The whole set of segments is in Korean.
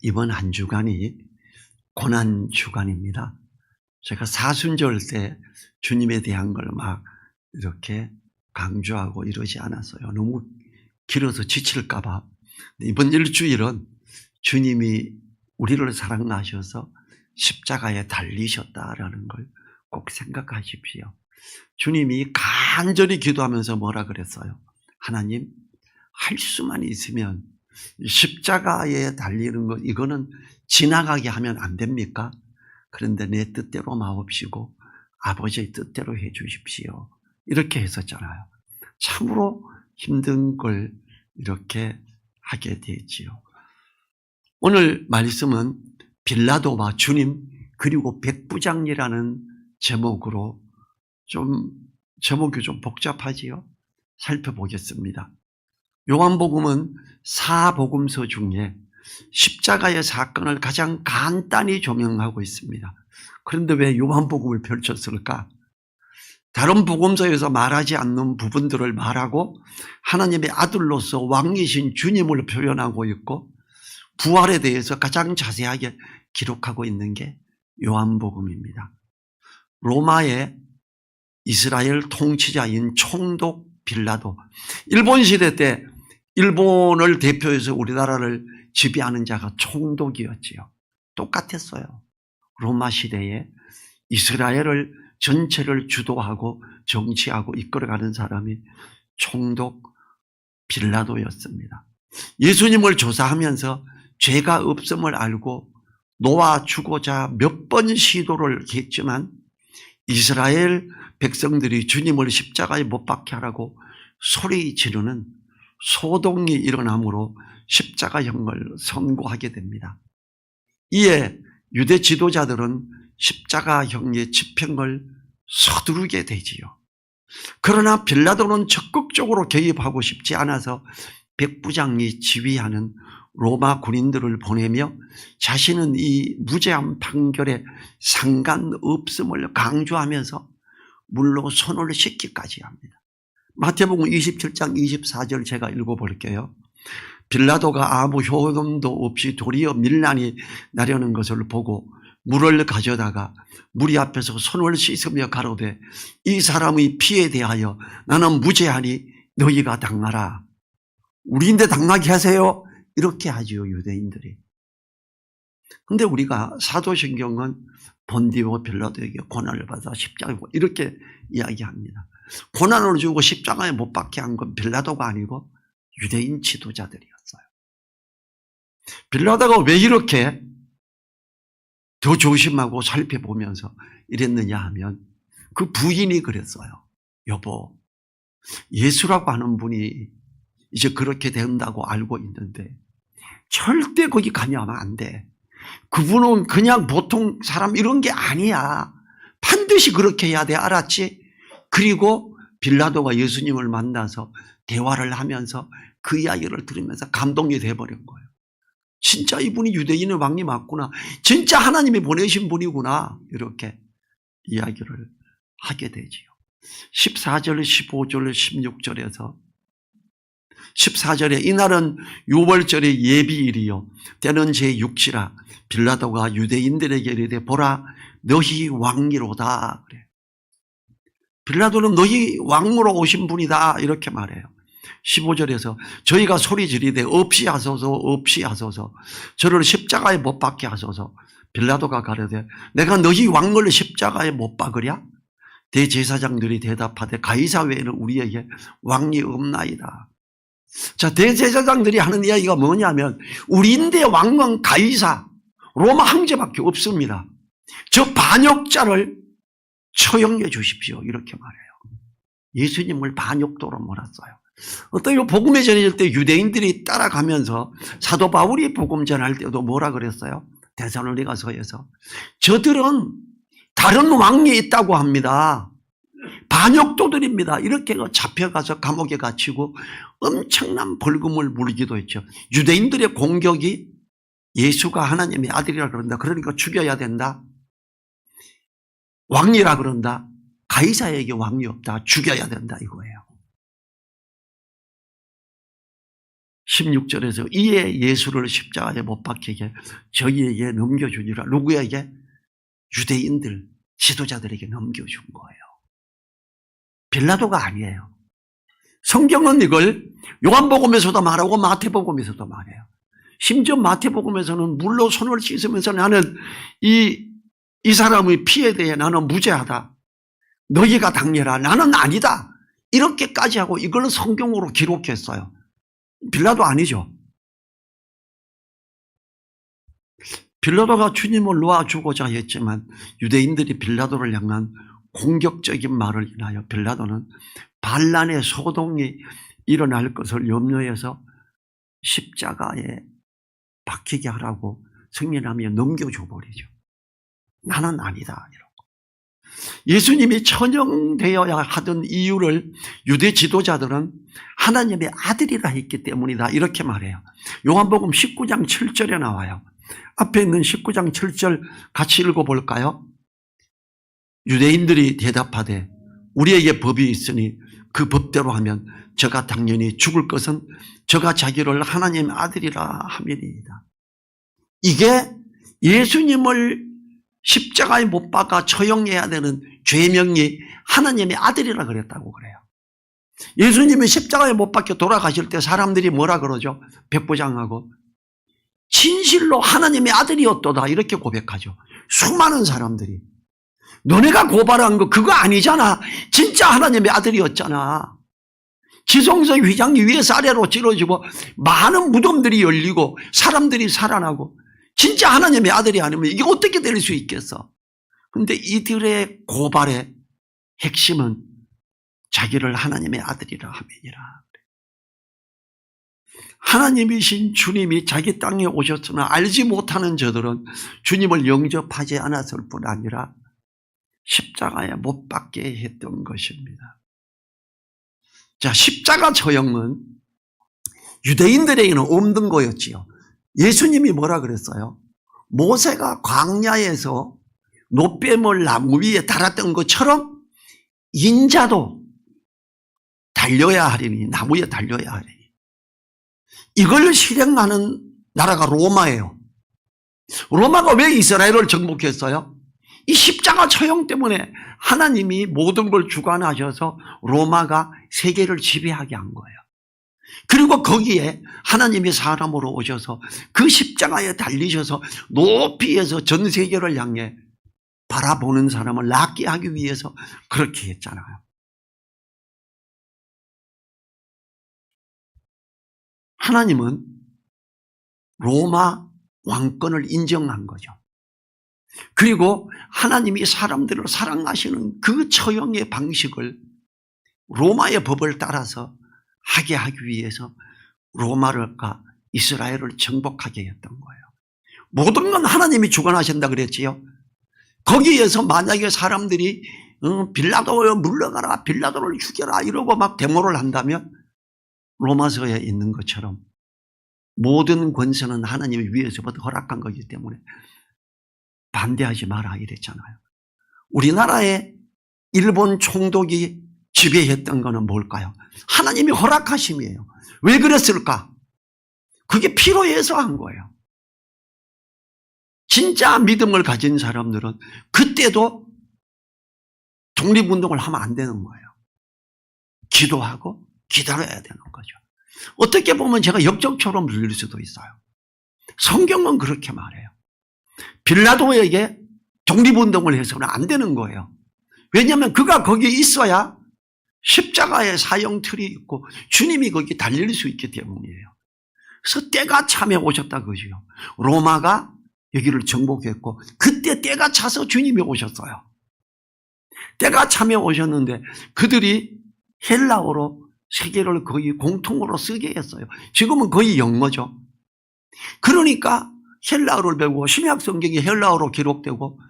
이번 한 주간이 고난 주간입니다. 제가 사순절 때 주님에 대한 걸 막 이렇게 강조하고 이러지 않았어요. 너무 길어서 지칠까봐. 이번 일주일은 주님이 우리를 사랑하셔서 십자가에 달리셨다라는 걸 꼭 생각하십시오. 주님이 간절히 기도하면서 뭐라 그랬어요? 하나님, 할 수만 있으면 십자가에 달리는 것, 이거는 지나가게 하면 안 됩니까? 그런데 내 뜻대로 마옵시고 아버지의 뜻대로 해 주십시오. 이렇게 했었잖아요. 참으로 힘든 걸 이렇게 하게 되지요. 오늘 말씀은 빌라도와 주님 그리고 백부장이라는 제목으로 제목이 좀 복잡하지요? 살펴보겠습니다. 요한복음은 4복음서 중에 십자가의 사건을 가장 간단히 조명하고 있습니다. 그런데 왜 요한복음을 펼쳤을까? 다른 복음서에서 말하지 않는 부분들을 말하고 하나님의 아들로서 왕이신 주님을 표현하고 있고 부활에 대해서 가장 자세하게 기록하고 있는 게 요한복음입니다. 로마의 이스라엘 통치자인 총독 빌라도, 일본 시대 때 일본을 대표해서 우리나라를 지배하는 자가 총독이었지요. 똑같았어요. 로마 시대에 이스라엘을 전체를 주도하고 정치하고 이끌어가는 사람이 총독 빌라도였습니다. 예수님을 조사하면서 죄가 없음을 알고 놓아주고자 몇 번 시도를 했지만 이스라엘 백성들이 주님을 십자가에 못 박게 하라고 소리 지르는 소동이 일어나므로 십자가형을 선고하게 됩니다. 이에 유대 지도자들은 십자가형의 집행을 서두르게 되지요. 그러나 빌라도는 적극적으로 개입하고 싶지 않아서 백부장이 지휘하는 로마 군인들을 보내며 자신은 이 무죄한 판결에 상관없음을 강조하면서 물로 손을 씻기까지 합니다. 마태복음 27장 24절 제가 읽어볼게요. 빌라도가 아무 효험도 없이 도리어 밀란이 나려는 것을 보고 물을 가져다가 무리 앞에서 손을 씻으며 가로되 이 사람의 피에 대하여 나는 무죄하니 너희가 당하라. 우리인데 당하게 하세요. 이렇게 하지요, 유대인들이. 근데 우리가 사도신경은 본디오 빌라도에게 고난을 받아 십자가에 이렇게 이야기합니다. 고난을 주고 십자가에 못 박게 한 건 빌라도가 아니고 유대인 지도자들이었어요. 빌라도가 왜 이렇게 더 조심하고 살펴보면서 이랬느냐 하면 그 부인이 그랬어요. 여보, 예수라고 하는 분이 이제 그렇게 된다고 알고 있는데 절대 거기 가면 안 돼. 그분은 그냥 보통 사람 이런 게 아니야. 반드시 그렇게 해야 돼. 알았지? 그리고 빌라도가 예수님을 만나서 대화를 하면서 그 이야기를 들으면서 감동이 돼버린 거예요. 진짜 이분이 유대인의 왕이 맞구나. 진짜 하나님이 보내신 분이구나. 이렇게 이야기를 하게 되지요. 14절, 15절, 16절에서 14절에 이날은 유월절의 예비일이요 때는 제6시라 빌라도가 유대인들에게 이르되 보라 너희 왕이로다 그래. 빌라도는 너희 왕으로 오신 분이다 이렇게 말해요. 15절에서 저희가 소리 지르되 없이 하소서 없이 하소서 저를 십자가에 못 박게 하소서. 빌라도가 가로되 내가 너희 왕을 십자가에 못 박으랴? 대제사장들이 대답하되 가이사 외에는 우리에게 왕이 없나이다. 자, 대제사장들이 하는 이야기가 뭐냐면 우리인데 왕은 가이사 로마 황제밖에 없습니다. 저 반역자를 처형해 주십시오 이렇게 말해요. 예수님을 반역도로 몰았어요. 어떤 복음이 전해질 때 유대인들이 따라가면서 사도 바울이 복음 전할 때도 뭐라 그랬어요? 데살로니가서에서 저들은 다른 왕이 있다고 합니다. 반역도들입니다. 이렇게 잡혀가서 감옥에 갇히고 엄청난 벌금을 물기도 했죠. 유대인들의 공격이 예수가 하나님의 아들이라 그런다. 그러니까 죽여야 된다. 왕이라 그런다. 가이사에게 왕이 없다. 죽여야 된다 이거예요. 16절에서 이에 예수를 십자가에 못 박히게 저희에게 넘겨주니라. 누구에게? 유대인들, 지도자들에게 넘겨준 거예요. 빌라도가 아니에요. 성경은 이걸 요한복음에서도 말하고 마태복음에서도 말해요. 심지어 마태복음에서는 물로 손을 씻으면서 나는 이 사람의 피에 대해 나는 무죄하다. 너희가 당해라. 나는 아니다. 이렇게까지 하고 이걸 성경으로 기록했어요. 빌라도 아니죠. 빌라도가 주님을 놓아주고자 했지만 유대인들이 빌라도를 향한 공격적인 말을 인하여 빌라도는 반란의 소동이 일어날 것을 염려해서 십자가에 박히게 하라고 승인하며 넘겨줘 버리죠. 나는 아니다. 이러고. 예수님이 천형되어야 하던 이유를 유대 지도자들은 하나님의 아들이라 했기 때문이다. 이렇게 말해요. 요한복음 19장 7절에 나와요. 앞에 있는 19장 7절 같이 읽어볼까요? 유대인들이 대답하되 우리에게 법이 있으니 그 법대로 하면 저가 당연히 죽을 것은 저가 자기를 하나님의 아들이라 함이니이다. 이게 예수님을 십자가에 못 박아 처형해야 되는 죄명이 하나님의 아들이라 그랬다고 그래요. 예수님이 십자가에 못 박혀 돌아가실 때 사람들이 뭐라 그러죠? 백부장하고 진실로 하나님의 아들이었도다 이렇게 고백하죠. 수많은 사람들이 너네가 고발한 거 그거 아니잖아. 진짜 하나님의 아들이었잖아. 지성석 휘장이 위에서 아래로 찌러지고 많은 무덤들이 열리고 사람들이 살아나고 진짜 하나님의 아들이 아니면 이게 어떻게 될 수 있겠어? 그런데 이들의 고발의 핵심은 자기를 하나님의 아들이라 함이니라. 하나님이신 주님이 자기 땅에 오셨으나 알지 못하는 저들은 주님을 영접하지 않았을 뿐 아니라 십자가에 못 박게 했던 것입니다. 자, 십자가 처형은 유대인들에게는 없는 거였지요. 예수님이 뭐라 그랬어요? 모세가 광야에서 노뱀을 나무 위에 달았던 것처럼 인자도 달려야 하리니, 나무에 달려야 하리니. 이걸 실행하는 나라가 로마예요. 로마가 왜 이스라엘을 정복했어요? 이 십자가 처형 때문에 하나님이 모든 걸 주관하셔서 로마가 세계를 지배하게 한 거예요. 그리고 거기에 하나님이 사람으로 오셔서 그 십자가에 달리셔서 높이에서 전 세계를 향해 바라보는 사람을 낫게 하기 위해서 그렇게 했잖아요. 하나님은 로마 왕권을 인정한 거죠. 그리고 하나님이 사람들을 사랑하시는 그 처형의 방식을 로마의 법을 따라서 하게 하기 위해서 로마가 이스라엘을 정복하게 했던 거예요. 모든 건 하나님이 주관하신다 그랬지요. 거기에서 만약에 사람들이 빌라도여 물러가라, 빌라도를 죽여라 이러고 막 데모를 한다면 로마서에 있는 것처럼 모든 권세는 하나님이 위에서부터 허락한 거기 때문에 반대하지 마라 이랬잖아요. 우리나라에 일본 총독이 지배했던 거는 뭘까요? 하나님이 허락하심이에요. 왜 그랬을까? 그게 필요해서 한 거예요. 진짜 믿음을 가진 사람들은 그때도 독립운동을 하면 안 되는 거예요. 기도하고 기다려야 되는 거죠. 어떻게 보면 제가 역적처럼 들릴 수도 있어요. 성경은 그렇게 말해요. 빌라도에게 독립운동을 해서는 안 되는 거예요. 왜냐하면 그가 거기에 있어야 십자가의 사형틀이 있고 주님이 거기 달릴 수 있기 때문이에요. 그래서 때가 참에 오셨다 그거죠. 로마가 여기를 정복했고 그때 때가 차서 주님이 오셨어요. 때가 참에 오셨는데 그들이 헬라어로 세계를 거의 공통으로 쓰게 했어요. 지금은 거의 영어죠. 그러니까 헬라어를 배우고 신약 성경이 헬라어로 기록되고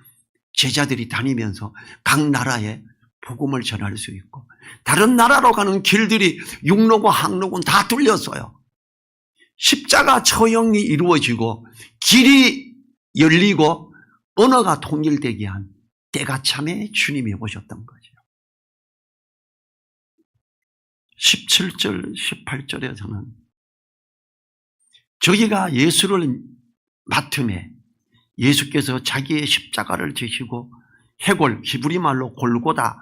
제자들이 다니면서 각 나라에 복음을 전할 수 있고 다른 나라로 가는 길들이 육로고 항로고 다 뚫렸어요. 십자가 처형이 이루어지고 길이 열리고 언어가 통일되게 한 때가 참에 주님이 오셨던 거죠. 17절, 18절에서는 저희가 예수를 맡음에 예수께서 자기의 십자가를 지시고 해골, 히브리 말로 골고다,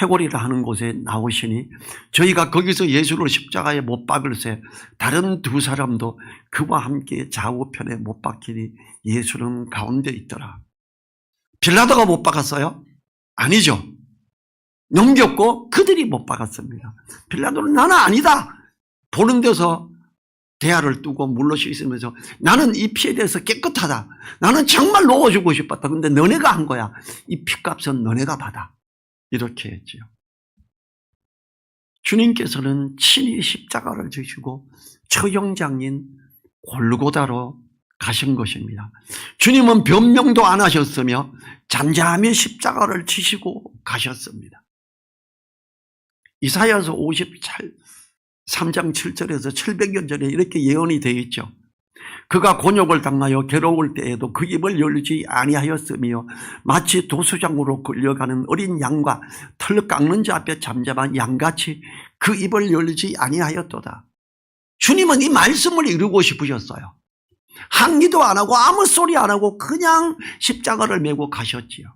해골이라 하는 곳에 나오시니 저희가 거기서 예수를 십자가에 못 박을새 다른 두 사람도 그와 함께 좌우편에 못 박히니 예수는 가운데 있더라. 빌라도가 못 박았어요? 아니죠. 넘겼고 그들이 못 박았습니다. 빌라도는 나는 아니다. 보는 데서 대야를 두고 물로 씻으면서 나는 이 피에 대해서 깨끗하다. 나는 정말 놓아주고 싶었다. 근데 너네가 한 거야. 이 피값은 너네가 받아. 이렇게 했지요. 주님께서는 친히 십자가를 지시고 처형장인 골고다로 가신 것입니다. 주님은 변명도 안 하셨으며 잠잠히 십자가를 지시고 가셨습니다. 이사야서 53장 7절에서 700년 전에 이렇게 예언이 되어 있죠. 그가 곤욕을 당하여 괴로울 때에도 그 입을 열지 아니하였으며 마치 도수장으로 끌려가는 어린 양과 털 깎는 자 앞에 잠잠한 양같이 그 입을 열지 아니하였도다. 주님은 이 말씀을 이루고 싶으셨어요. 항의도 안 하고 아무 소리 안 하고 그냥 십자가를 메고 가셨지요.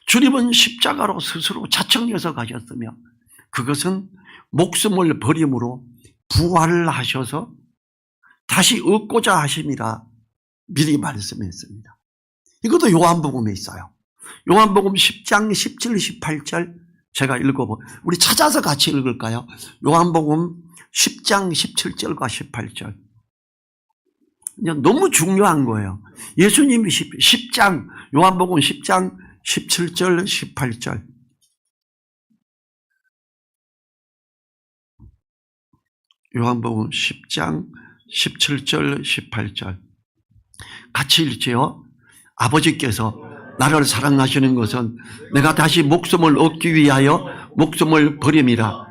주님은 십자가로 스스로 자청해서 가셨으며 그것은 목숨을 버림으로 부활을 하셔서 다시 얻고자 하심이라 미리 말씀했습니다. 이것도 요한복음에 있어요. 요한복음 10장 17, 18절 제가 우리 찾아서 같이 읽을까요? 요한복음 10장 17절과 18절. 너무 중요한 거예요. 예수님이 10장, 요한복음 10장 17절, 18절. 요한복음 10장 17절, 18절. 같이 읽지요. 아버지께서 나를 사랑하시는 것은 내가 다시 목숨을 얻기 위하여 목숨을 버림이라.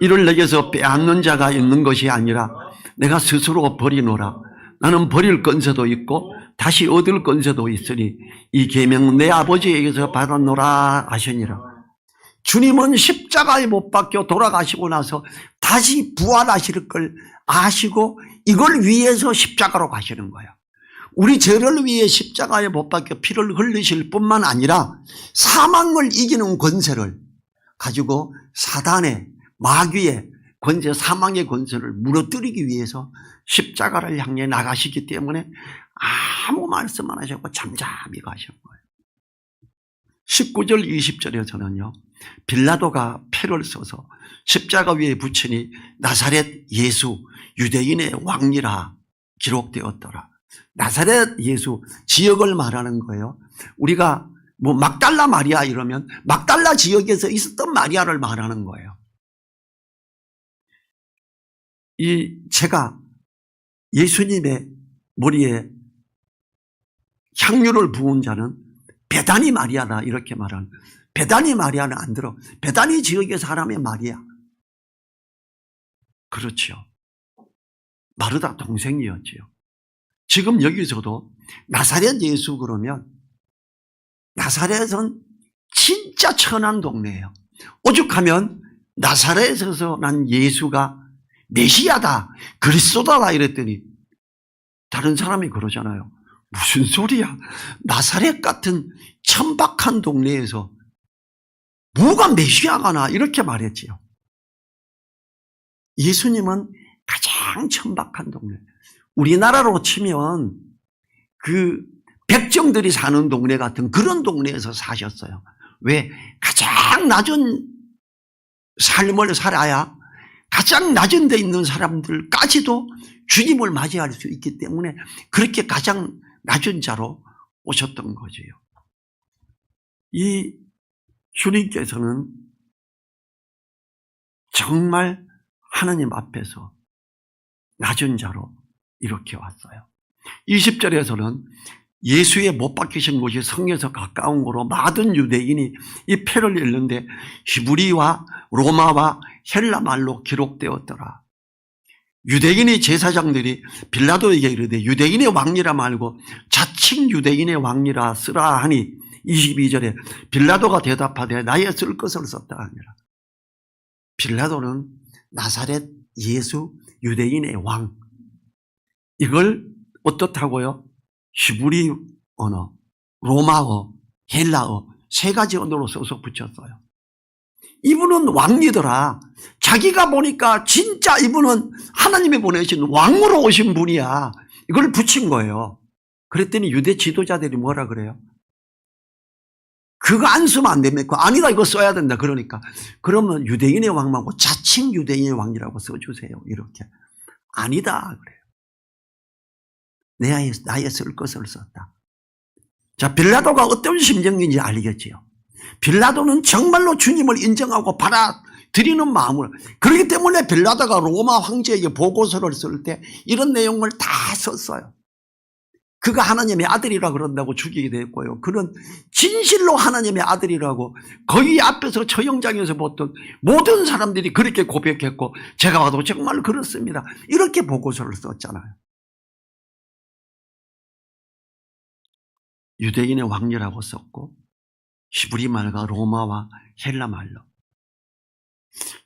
이를 내게서 빼앗는 자가 있는 것이 아니라 내가 스스로 버리노라. 나는 버릴 건세도 있고 다시 얻을 건세도 있으니 이 계명은 내 아버지에게서 받았노라 하시니라. 주님은 십자가에 못 박혀 돌아가시고 나서 다시 부활하실 걸 아시고 이걸 위해서 십자가로 가시는 거예요. 우리 죄를 위해 십자가에 못 박혀 피를 흘리실 뿐만 아니라 사망을 이기는 권세를 가지고 사단의 마귀의 권세, 사망의 권세를 무너뜨리기 위해서 십자가를 향해 나가시기 때문에 아무 말씀 안 하셨고 잠잠히 가신 거예요. 19절 20절에서는요. 빌라도가 패를 써서 십자가 위에 붙이니 나사렛 예수 유대인의 왕이라 기록되었더라. 나사렛 예수 지역을 말하는 거예요. 우리가 뭐 막달라 마리아 이러면 막달라 지역에서 있었던 마리아를 말하는 거예요. 제가 예수님의 머리에 향유를 부은 자는 베다니 마리아다 이렇게 말하는. 베다니 마리아는 안 들어. 베다니 지역의 사람의 마리아. 그렇죠. 마르다 동생이었지요. 지금 여기서도 나사렛 예수 그러면 나사렛은 진짜 천한 동네예요. 오죽하면 나사렛에서 난 예수가 메시아다, 그리스도다 이랬더니 다른 사람이 그러잖아요. 무슨 소리야. 나사렛 같은 천박한 동네에서 뭐가 메시아가 나 이렇게 말했지요. 예수님은 가장 천박한 동네. 우리나라로 치면 그 백정들이 사는 동네 같은 그런 동네에서 사셨어요. 왜? 가장 낮은 삶을 살아야 가장 낮은 데 있는 사람들까지도 주님을 맞이할 수 있기 때문에 그렇게 가장 낮은 자로 오셨던 거지요. 이 주님께서는 정말 하나님 앞에서 낮은 자로 이렇게 왔어요. 20절에서는 예수의 못 박히신 곳이 성에서 가까운 곳으로 많은 유대인이 이 패를 읽는데 히브리와 로마와 헬라 말로 기록되었더라. 유대인의 제사장들이 빌라도에게 이르되 유대인의 왕이라 말고 자칭 유대인의 왕이라 쓰라 하니 22절에 빌라도가 대답하되 나의 쓸 것을 썼다 하니라. 빌라도는 나사렛 예수 유대인의 왕. 이걸 어떻다고요? 히브리 언어, 로마어, 헬라어 세 가지 언어로 써서 붙였어요. 이분은 왕이더라. 자기가 보니까 진짜 이분은 하나님이 보내신 왕으로 오신 분이야. 이걸 붙인 거예요. 그랬더니 유대 지도자들이 뭐라 그래요? 그거 안 쓰면 안 됩니까? 아니다, 이거 써야 된다. 그러니까 그러면 유대인의 왕 말고 자칭 유대인의 왕이라고 써주세요. 이렇게. 아니다 그래요. 나의 쓸 것을 썼다. 자, 빌라도가 어떤 심정인지 알겠지요. 빌라도는 정말로 주님을 인정하고 받아들이는 마음을, 그렇기 때문에 빌라도가 로마 황제에게 보고서를 쓸 때 이런 내용을 다 썼어요. 그가 하나님의 아들이라 그런다고 죽이게 됐고요. 그는 진실로 하나님의 아들이라고 거기 앞에서 처형장에서 보던 모든 사람들이 그렇게 고백했고, 제가 봐도 정말 그렇습니다. 이렇게 보고서를 썼잖아요. 유대인의 왕이라고 썼고, 히브리 말과 로마와 헬라 말로.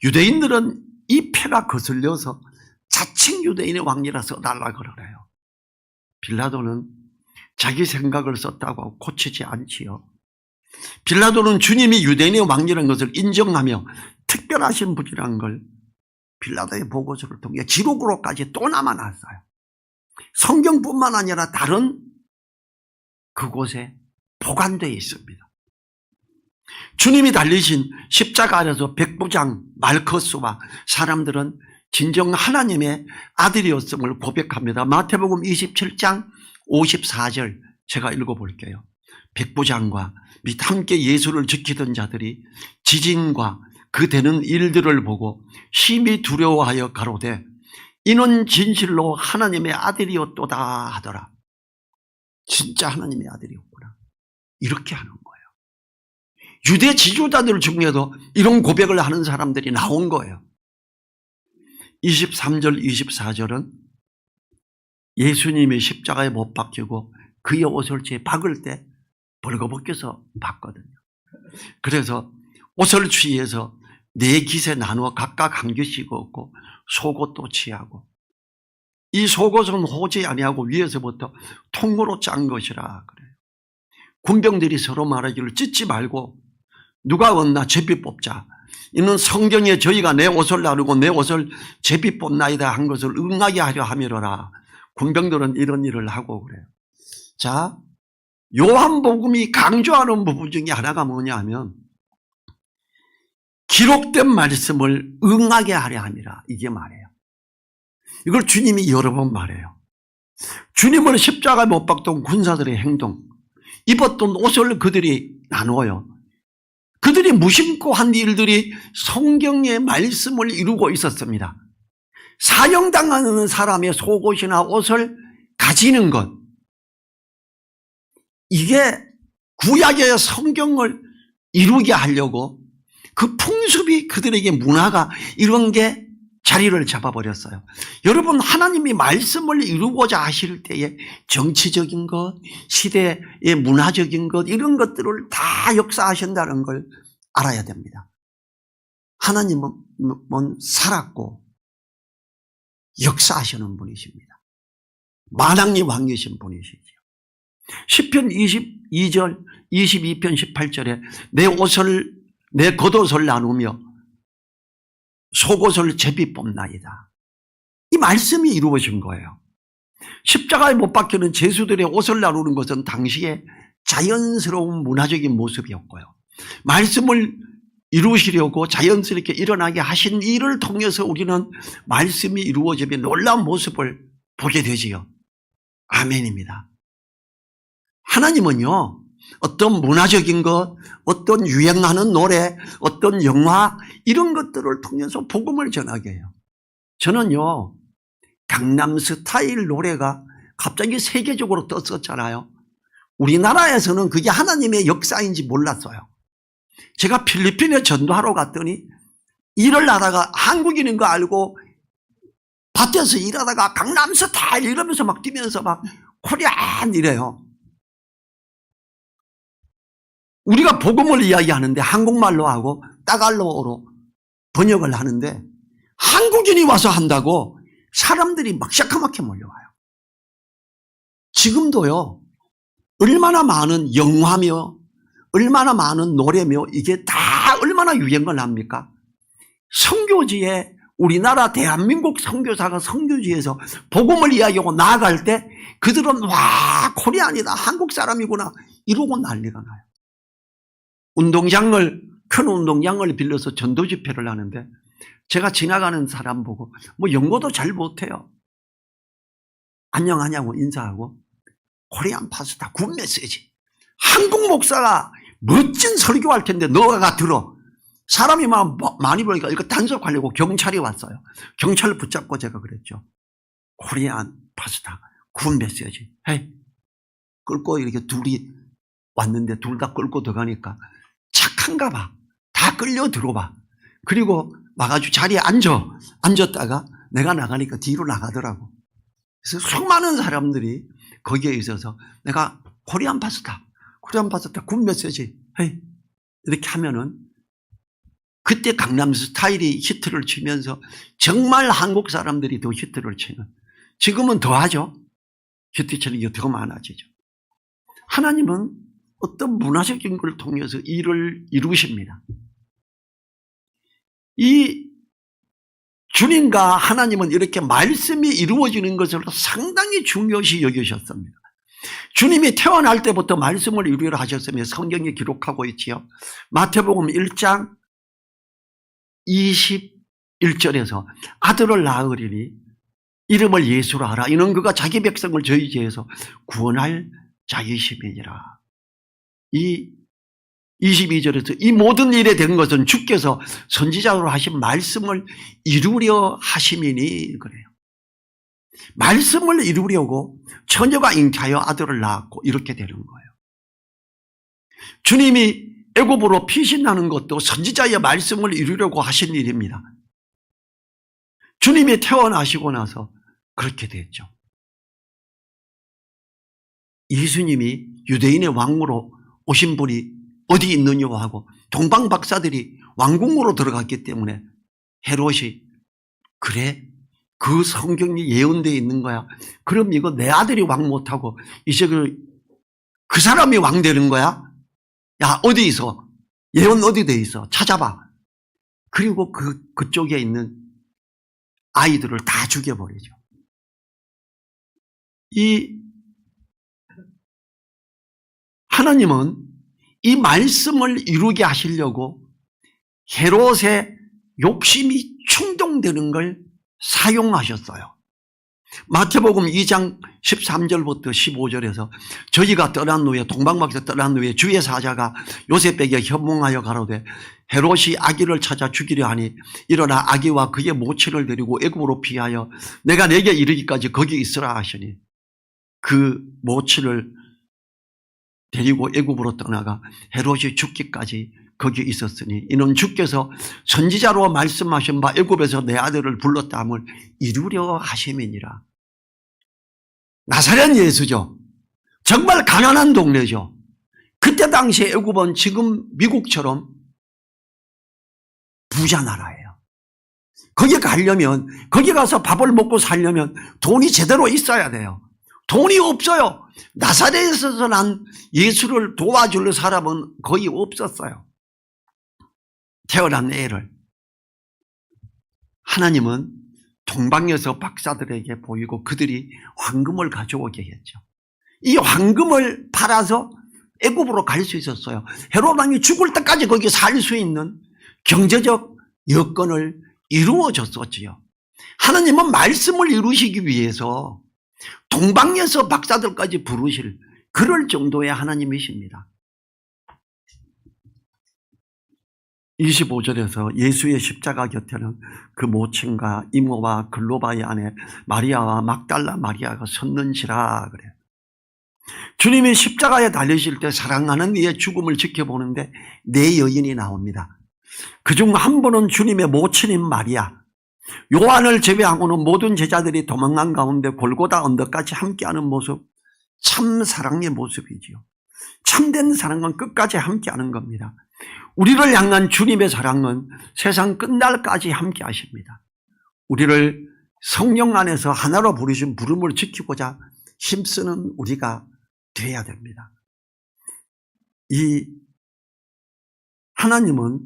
유대인들은 이 패가 거슬려서 자칭 유대인의 왕이라 써달라 그러래요. 빌라도는 자기 생각을 썼다고 고치지 않지요. 빌라도는 주님이 유대인의 왕이라는 것을 인정하며 특별하신 분이라는 걸 빌라도의 보고서를 통해 기록으로까지 또 남아놨어요. 성경뿐만 아니라 다른 그곳에 보관되어 있습니다. 주님이 달리신 십자가 아래서 백부장 말커스와 사람들은 진정 하나님의 아들이었음을 고백합니다. 마태복음 27장 54절 제가 읽어볼게요. 백부장과 및 함께 예수를 지키던 자들이 지진과 그 되는 일들을 보고 심히 두려워하여 가로되 이는 진실로 하나님의 아들이었도다 하더라. 진짜 하나님의 아들이었구나. 이렇게 하는 거예요. 유대 지도자들 중에도 이런 고백을 하는 사람들이 나온 거예요. 23절 24절은 예수님이 십자가에 못 박히고 그의 옷을 제 박을 때 벌거벗겨서 봤거든요. 그래서 옷을 취해서 네 깃에 나누어 각각 한 깃씩 얻고 속옷도 취하고, 이 속옷은 호지 아니하고 위에서부터 통으로 짠 것이라 그래요. 군병들이 서로 말하기를 찢지 말고 누가 얻나 제비 뽑자. 이는 성경에 저희가 내 옷을 나누고 내 옷을 제비 뽑나이다 한 것을 응하게 하려 함이로라. 군병들은 이런 일을 하고 그래요. 자, 요한복음이 강조하는 부분 중에 하나가 뭐냐 하면 기록된 말씀을 응하게 하려 함이라, 이게 말이에요. 이걸 주님이 여러 번 말해요. 주님을 십자가에 못 박던 군사들의 행동, 입었던 옷을 그들이 나누어요. 그들이 무심코 한 일들이 성경의 말씀을 이루고 있었습니다. 사형당하는 사람의 속옷이나 옷을 가지는 것, 이게 구약의 성경을 이루게 하려고 그 풍습이, 그들에게 문화가 이런 게 자리를 잡아버렸어요. 여러분, 하나님이 말씀을 이루고자 하실 때에 정치적인 것, 시대의 문화적인 것, 이런 것들을 다 역사하신다는 걸 알아야 됩니다. 하나님은 살았고 역사하시는 분이십니다. 만왕의 왕이신 분이시죠. 시편 22절 22편 18절에 내 겉옷을 나누며 속옷을 제비 뽑나이다. 이 말씀이 이루어진 거예요. 십자가에 못 박히는 제수들의 옷을 나누는 것은 당시에 자연스러운 문화적인 모습이었고요. 말씀을 이루시려고 자연스럽게 일어나게 하신 일을 통해서 우리는 말씀이 이루어지면 놀라운 모습을 보게 되지요. 아멘입니다. 하나님은요, 어떤 문화적인 것, 어떤 유행하는 노래, 어떤 영화, 이런 것들을 통해서 복음을 전하게 해요. 저는요, 강남스타일 노래가 갑자기 세계적으로 떴었잖아요. 우리나라에서는 그게 하나님의 역사인지 몰랐어요. 제가 필리핀에 전도하러 갔더니 일을 하다가 한국인인 거 알고 밭에서 일하다가 강남스타일 이러면서 막 뛰면서 막 코리안 이래요. 우리가 복음을 이야기하는데 한국말로 하고 따갈로어로 번역을 하는데 한국인이 와서 한다고 사람들이 막 시커멓게 몰려와요. 지금도요, 얼마나 많은 영화며 얼마나 많은 노래며 이게 다 얼마나 유행을 합니까? 선교지에 우리나라 대한민국 선교사가 선교지에서 복음을 이야기하고 나아갈 때 그들은 와, 코리안이다, 한국 사람이구나 이러고 난리가 나요. 큰 운동장을 빌려서 전도 집회를 하는데 제가 지나가는 사람 보고 뭐 영어도 잘 못해요. 안녕하냐고 인사하고 코리안 파스타 굿 메시지. 한국 목사가 멋진 설교할 텐데 너가 들어. 사람이 많이 보니까 이거 단속하려고 경찰이 왔어요. 경찰을 붙잡고 제가 그랬죠. 코리안 파스타 굿 메시지. 헤이. 끌고 이렇게 둘이 왔는데 둘 다 끌고 들어가니까 착한가 봐. 다 끌려 들어봐. 그리고 와가지고 자리에 앉았다가 내가 나가니까 뒤로 나가더라고. 그래서 수많은 사람들이 거기에 있어서 내가 코리안 파스타 굿 메시지 헤이. 이렇게 하면은 그때 강남 스타일이 히트를 치면서 정말 한국 사람들이 더 히트를 치는, 지금은 더 하죠. 히트 치는 게 더 많아지죠. 하나님은 어떤 문화적인 걸 통해서 일을 이루십니다. 이 주님과 하나님은 이렇게 말씀이 이루어지는 것을 상당히 중요시 여기셨습니다. 주님이 태어날 때부터 말씀을 이루려 하셨으며 성경에 기록하고 있지요. 마태복음 1장 21절에서 아들을 낳으리니 이름을 예수라 하라. 이는 그가 자기 백성을 저희 죄에서 구원할 자이심이니라. 이 22절에서 이 모든 일에 된 것은 주께서 선지자로 하신 말씀을 이루려 하심이니 그래요. 말씀을 이루려고 처녀가 잉태하여 아들을 낳았고 이렇게 되는 거예요. 주님이 애굽으로 피신하는 것도 선지자의 말씀을 이루려고 하신 일입니다. 주님이 태어나시고 나서 그렇게 됐죠. 예수님이 유대인의 왕으로 오신 분이 어디 있느냐고 하고 동방 박사들이 왕궁으로 들어갔기 때문에 헤롯이 그래? 그 성경이 예언되어 있는 거야. 그럼 이거 내 아들이 왕 못하고 이제 그 사람이 왕 되는 거야? 야, 어디 있어? 예언 어디 돼 있어? 찾아봐. 그리고 그쪽에 있는 아이들을 다 죽여버리죠. 이 하나님은 이 말씀을 이루게 하시려고 헤롯의 욕심이 충동되는 걸 사용하셨어요. 마태복음 2장 13절부터 15절에서 저희가 떠난 후에 동방박사 떠난 후에 주의 사자가 요셉에게 현몽하여 가로되 헤롯이 아기를 찾아 죽이려 하니 일어나 아기와 그의 모친을 데리고 애굽으로 피하여 내가 내게 이르기까지 거기 있으라 하시니 그 모친을 데리고 애굽으로 떠나가 헤롯이 죽기까지 거기 있었으니 이는 주께서 선지자로 말씀하신 바 애굽에서 내 아들을 불렀다 함을 이루려 하심이니라. 나사렛 예수죠. 정말 가난한 동네죠. 그때 당시에 애굽은 지금 미국처럼 부자 나라예요. 거기 가려면, 거기 가서 밥을 먹고 살려면 돈이 제대로 있어야 돼요. 돈이 없어요. 나사렛에서 난 예수를 도와줄 사람은 거의 없었어요. 태어난 애를. 하나님은 동방에서 박사들에게 보이고 그들이 황금을 가져오게 했죠. 이 황금을 팔아서 애굽으로 갈 수 있었어요. 헤롯 왕이 죽을 때까지 거기 살 수 있는 경제적 여건을 이루어 줬었지요. 하나님은 말씀을 이루시기 위해서 동방에서 박사들까지 부르실 그럴 정도의 하나님이십니다. 25절에서 예수의 십자가 곁에는 그 모친과 이모와 글로바의 아내 마리아와 막달라 마리아가 섰는지라 그래요. 주님이 십자가에 달리실 때 사랑하는 이의 죽음을 지켜보는데 네 여인이 나옵니다. 그중 한 분은 주님의 모친인 마리아, 요한을 제외하고는 모든 제자들이 도망간 가운데 골고다 언덕까지 함께하는 모습, 참 사랑의 모습이지요. 참된 사랑은 끝까지 함께하는 겁니다. 우리를 향한 주님의 사랑은 세상 끝날까지 함께 하십니다. 우리를 성령 안에서 하나로 부르신 부름을 지키고자 힘쓰는 우리가 되어야 됩니다. 이 하나님은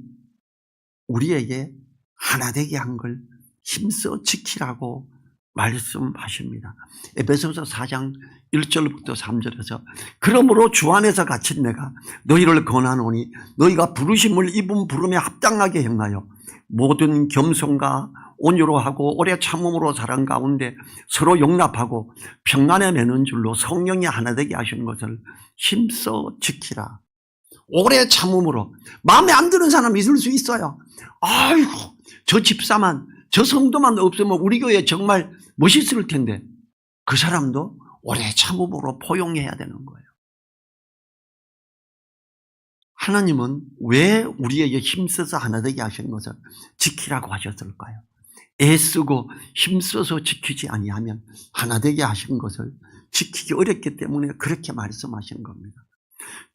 우리에게 하나 되게 한 걸 힘써 지키라고 말씀하십니다. 에베소서 4장 1절부터 3절에서 그러므로 주 안에서 갇힌 내가 너희를 권하노니 너희가 부르심을 입은 부름에 합당하게 행하여 모든 겸손과 온유로하고 오래 참음으로 사랑 가운데 서로 용납하고 평안에 매는 줄로 성령이 하나 되게 하시는 것을 힘써 지키라. 오래 참음으로. 마음에 안 드는 사람이 있을 수 있어요. 아이고, 저 집사만, 저 성도만 없으면 우리 교회 정말 멋있을 텐데 그 사람도 오래 참음으로 포용해야 되는 거예요. 하나님은 왜 우리에게 힘써서 하나 되게 하신 것을 지키라고 하셨을까요? 애쓰고 힘써서 지키지 아니하면 하나 되게 하신 것을 지키기 어렵기 때문에 그렇게 말씀하신 겁니다.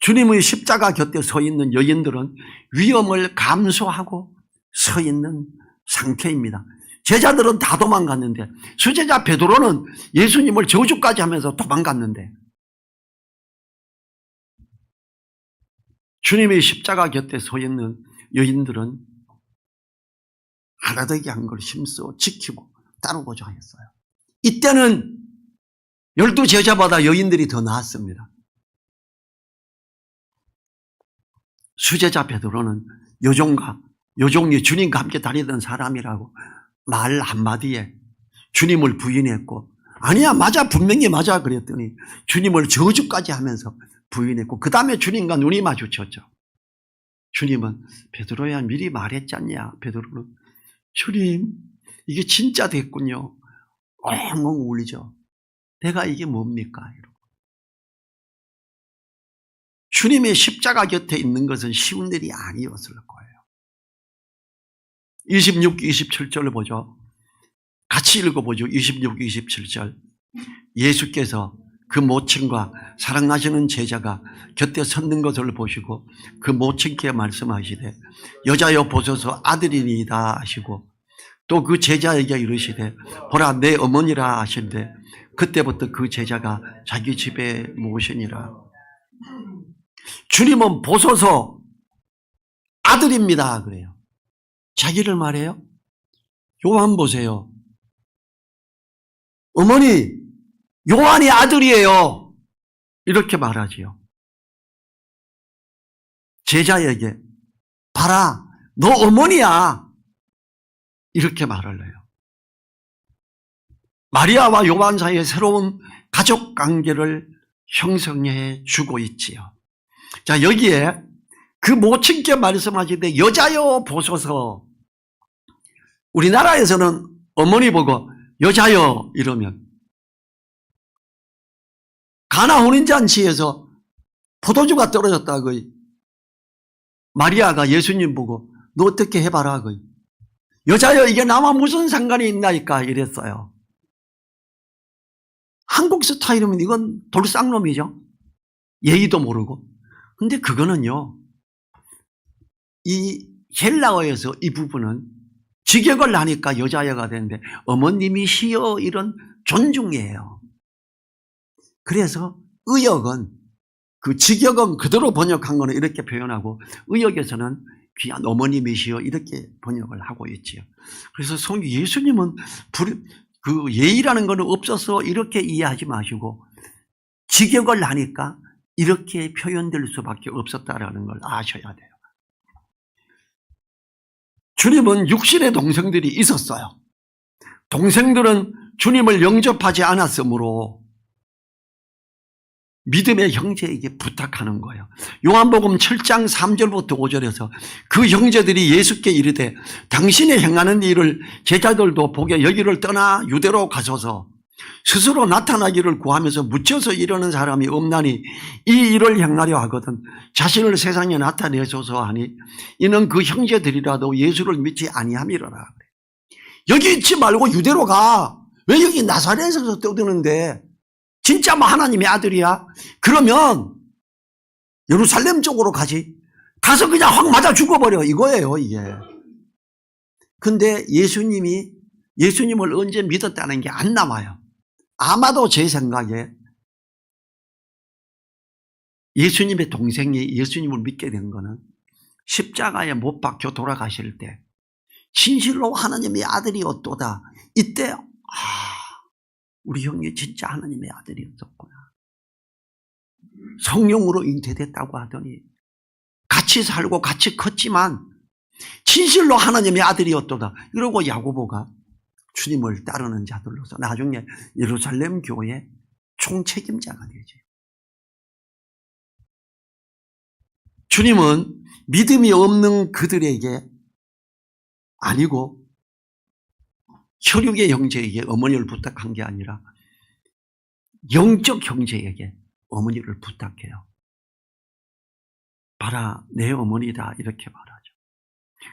주님의 십자가 곁에 서 있는 여인들은 위험을 감수하고 서 있는 상태입니다. 제자들은 다 도망갔는데 수제자 베드로는 예수님을 저주까지 하면서 도망갔는데 주님의 십자가 곁에 서 있는 여인들은 하나 되게 한 걸 힘써 지키고 따르고자 했어요. 이때는 12 제자보다 여인들이 더 나았습니다. 수제자 베드로는 여종이 주님과 함께 다니던 사람이라고 말 한마디에 주님을 부인했고 아니야 맞아 분명히 맞아 그랬더니 주님을 저주까지 하면서 부인했고 그 다음에 주님과 눈이 마주쳤죠. 주님은 베드로야 미리 말했잖냐. 베드로는 주님 이게 진짜 됐군요. 엉엉 울리죠. 내가 이게 뭡니까? 이러고. 주님의 십자가 곁에 있는 것은 쉬운 일이 아니었을 거예요. 26, 27절을 보죠. 같이 읽어보죠. 26, 27절. 예수께서 그 모친과 사랑하시는 제자가 곁에 섰는 것을 보시고 그 모친께 말씀하시되 여자여 보소서 아들이니이다 하시고 또 그 제자에게 이르시되 보라 내 어머니라 하신대 그때부터 그 제자가 자기 집에 모시니라. 주님은 보소서 아들입니다 그래요. 자기를 말해요. 요한 보세요. 어머니 요한이 아들이에요. 이렇게 말하지요. 제자에게 봐라 너 어머니야. 이렇게 말을 해요. 마리아와 요한 사이에 새로운 가족 관계를 형성해 주고 있지요. 자 여기에 그 모친께 말씀하시되 여자여 보소서. 우리나라에서는 어머니 보고 여자여 이러면 가나 혼인잔치에서 포도주가 떨어졌다 거의. 마리아가 예수님 보고 너 어떻게 해봐라 거의. 여자여 이게 나와 무슨 상관이 있나이까 이랬어요. 한국 스타일이면 이건 돌쌍놈이죠. 예의도 모르고. 근데 그거는요. 이 헬라어에서 이 부분은 직역을 하니까 여자여가 되는데 어머님이시여 이런 존중이에요. 그래서 의역은 그 직역은 그대로 번역한 거는 이렇게 표현하고 의역에서는 귀한 어머님이시여 이렇게 번역을 하고 있지요. 그래서 예수님은 그 예의라는 거는 없어서 이렇게 이해하지 마시고 직역을 하니까 이렇게 표현될 수밖에 없었다라는 걸 아셔야 돼요. 주님은 육신의 동생들이 있었어요. 동생들은 주님을 영접하지 않았으므로 믿음의 형제에게 부탁하는 거예요. 요한복음 7장 3절부터 5절에서 그 형제들이 예수께 이르되 당신이 행하는 일을 제자들도 보게 여기를 떠나 유대로 가소서. 스스로 나타나기를 구하면서 묻혀서 이러는 사람이 없나니 이 일을 행하려 하거든 자신을 세상에 나타내소서 하니 이는 그 형제들이라도 예수를 믿지 아니함이로라. 여기 있지 말고 유대로 가. 왜 여기 나사렛에서 떠드는데 진짜 뭐 하나님의 아들이야? 그러면 예루살렘 쪽으로 가지. 가서 그냥 확 맞아 죽어버려 이거예요 이게. 근데 예수님이 예수님을 언제 믿었다는 게 안 나와요. 아마도 제 생각에 예수님의 동생이 예수님을 믿게 된 거는 십자가에 못 박혀 돌아가실 때 진실로 하나님의 아들이었도다. 이때 우리 형이 진짜 하나님의 아들이었었구나. 성령으로 잉태됐다고 하더니 같이 살고 같이 컸지만 진실로 하나님의 아들이었도다. 이러고 야고보가 주님을 따르는 자들로서 나중에 예루살렘 교회 총책임자가 되죠. 주님은 믿음이 없는 그들에게 아니고 혈육의 형제에게 어머니를 부탁한 게 아니라 영적 형제에게 어머니를 부탁해요. 봐라, 내 어머니다. 이렇게 말하죠.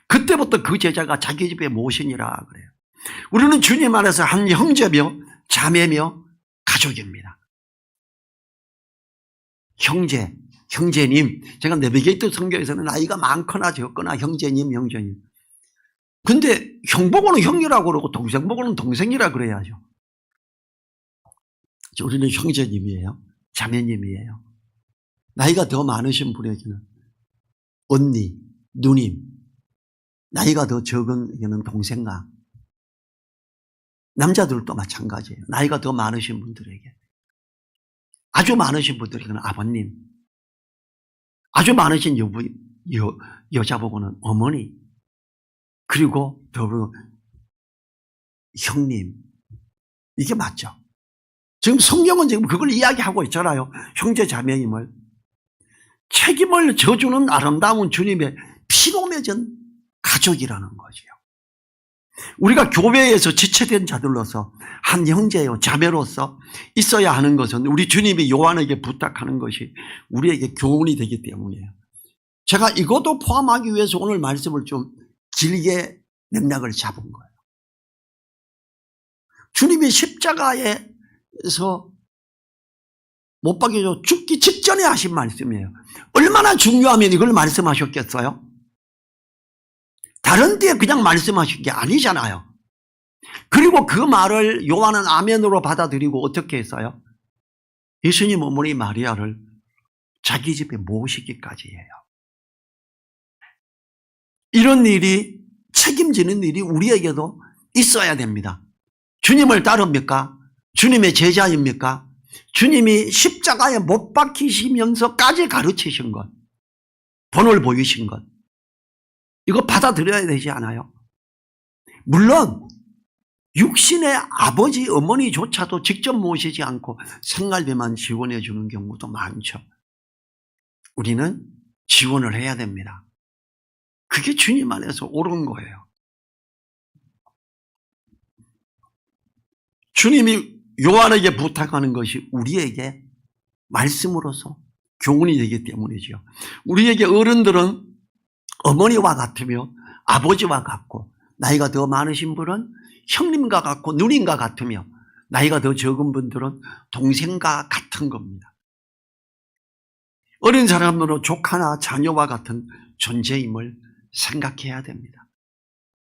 그때부터 그 제자가 자기 집에 모시니라 그래요. 우리는 주님 안에서 한 형제며 자매며 가족입니다. 형제님. 제가 내비게이터 성경에서는 나이가 많거나 적거나 형제님. 근데 형 보고는 형이라고 그러고 동생 보고는 동생이라 그래야죠. 우리는 형제님이에요. 자매님이에요. 나이가 더 많으신 분에게는 언니, 누님, 나이가 더 적은 에게는 동생아. 남자들도 마찬가지예요. 나이가 더 많으신 분들에게. 아주 많으신 분들에게는 아버님. 아주 많으신 여자 보고는 어머니. 그리고 더불어 형님. 이게 맞죠? 지금 성경은 지금 그걸 이야기하고 있잖아요. 형제 자매임을. 책임을 져주는 아름다운 주님의 피로 맺은 가족이라는 거지요. 우리가 교회에서 지체된 자들로서 한 형제요 자매로서 있어야 하는 것은 우리 주님이 요한에게 부탁하는 것이 우리에게 교훈이 되기 때문이에요. 제가 이것도 포함하기 위해서 오늘 말씀을 좀 길게 맥락을 잡은 거예요. 주님이 십자가에서 못 박혀 죽기 직전에 하신 말씀이에요. 얼마나 중요하면 이걸 말씀하셨겠어요? 다른 데에 그냥 말씀하신 게 아니잖아요. 그리고 그 말을 요한은 아멘으로 받아들이고 어떻게 했어요? 예수님 어머니 마리아를 자기 집에 모시기까지 해요. 이런 일이 책임지는 일이 우리에게도 있어야 됩니다. 주님을 따릅니까? 주님의 제자입니까? 주님이 십자가에 못 박히시면서까지 가르치신 것, 본을 보이신 것, 이거 받아들여야 되지 않아요? 물론 육신의 아버지 어머니조차도 직접 모시지 않고 생활비만 지원해 주는 경우도 많죠. 우리는 지원을 해야 됩니다. 그게 주님 안에서 옳은 거예요. 주님이 요한에게 부탁하는 것이 우리에게 말씀으로서 교훈이 되기 때문이죠. 우리에게 어른들은 어머니와 같으며 아버지와 같고, 나이가 더 많으신 분은 형님과 같고 누님과 같으며, 나이가 더 적은 분들은 동생과 같은 겁니다. 어린 사람들은 조카나 자녀와 같은 존재임을 생각해야 됩니다.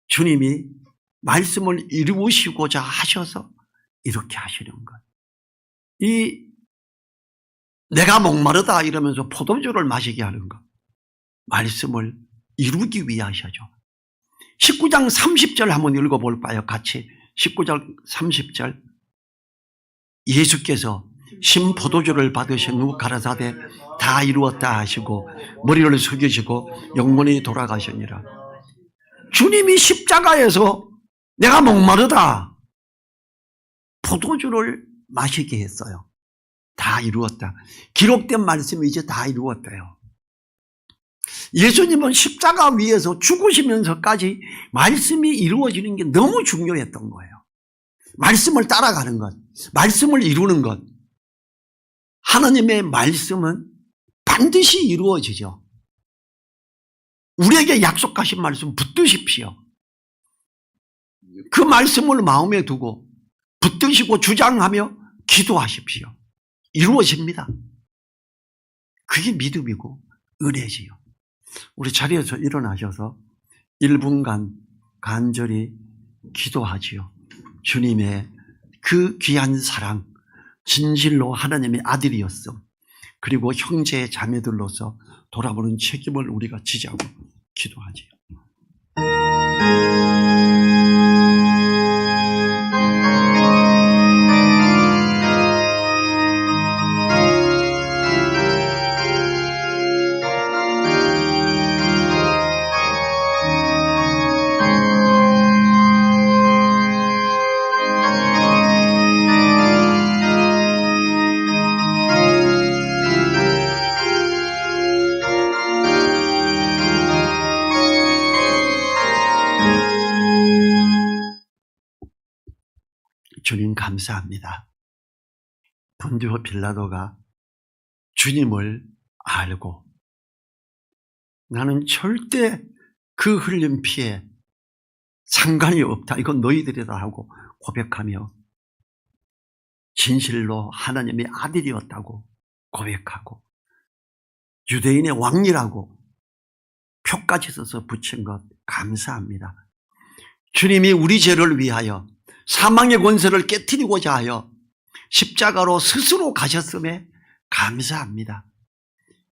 주님이 말씀을 이루시고자 하셔서 이렇게 하시는 것. 내가 목마르다 이러면서 포도주를 마시게 하는 것. 말씀을 이루기 위하셔죠. 19장 30절 한번 읽어볼까요? 같이. 19장 30절. 예수께서 신 포도주를 받으신 후 가라사대 다 이루었다 하시고 머리를 숙이시고 영원히 돌아가시니라. 주님이 십자가에서 내가 목마르다 포도주를 마시게 했어요. 다 이루었다. 기록된 말씀이 이제 다 이루었대요. 예수님은 십자가 위에서 죽으시면서까지 말씀이 이루어지는 게 너무 중요했던 거예요. 말씀을 따라가는 것, 말씀을 이루는 것. 하나님의 말씀은 반드시 이루어지죠. 우리에게 약속하신 말씀 붙드십시오. 그 말씀을 마음에 두고 붙드시고 주장하며 기도하십시오. 이루어집니다. 그게 믿음이고 은혜지요. 우리 자리에서 일어나셔서 1분간 간절히 기도하지요. 주님의 그 귀한 사랑, 진실로 하나님의 아들이었어. 그리고 형제 자매들로서 돌아보는 책임을 우리가 지자고 기도하지요. 주님 감사합니다. 본디오 빌라도가 주님을 알고 나는 절대 그 흘린 피에 상관이 없다. 이건 너희들이다 하고 고백하며 진실로 하나님의 아들이었다고 고백하고 유대인의 왕이라고 표까지 써서 붙인 것 감사합니다. 주님이 우리 죄를 위하여 사망의 권세를 깨트리고자 하여 십자가로 스스로 가셨음에 감사합니다.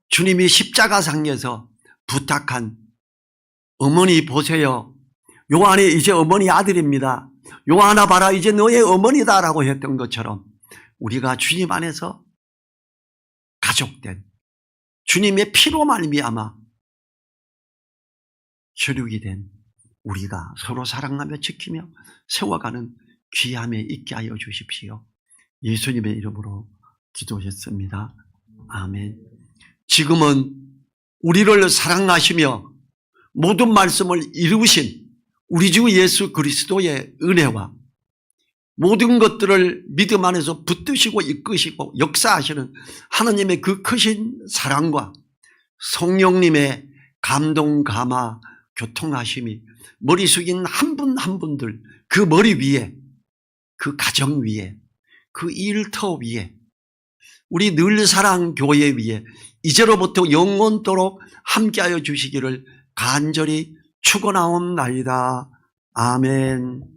주님이 십자가상에서 부탁한 어머니 보세요. 요한이 이제 어머니 아들입니다. 요한아 봐라 이제 너의 어머니다라고 했던 것처럼 우리가 주님 안에서 가족된 주님의 피로 말미암아 혈육이 된 우리가 서로 사랑하며 지키며 세워가는 귀함에 있게 하여 주십시오. 예수님의 이름으로 기도했습니다. 아멘. 지금은 우리를 사랑하시며 모든 말씀을 이루신 우리 주 예수 그리스도의 은혜와 모든 것들을 믿음 안에서 붙드시고 이끄시고 역사하시는 하나님의 그 크신 사랑과 성령님의 감동, 감화, 교통하심이 머리 숙인 한 분 한 분들 그 머리 위에 그 가정 위에 그 일터 위에 우리 늘사랑교회 위에 이제로부터 영원토록 함께하여 주시기를 간절히 축원하옵나이다. 아멘.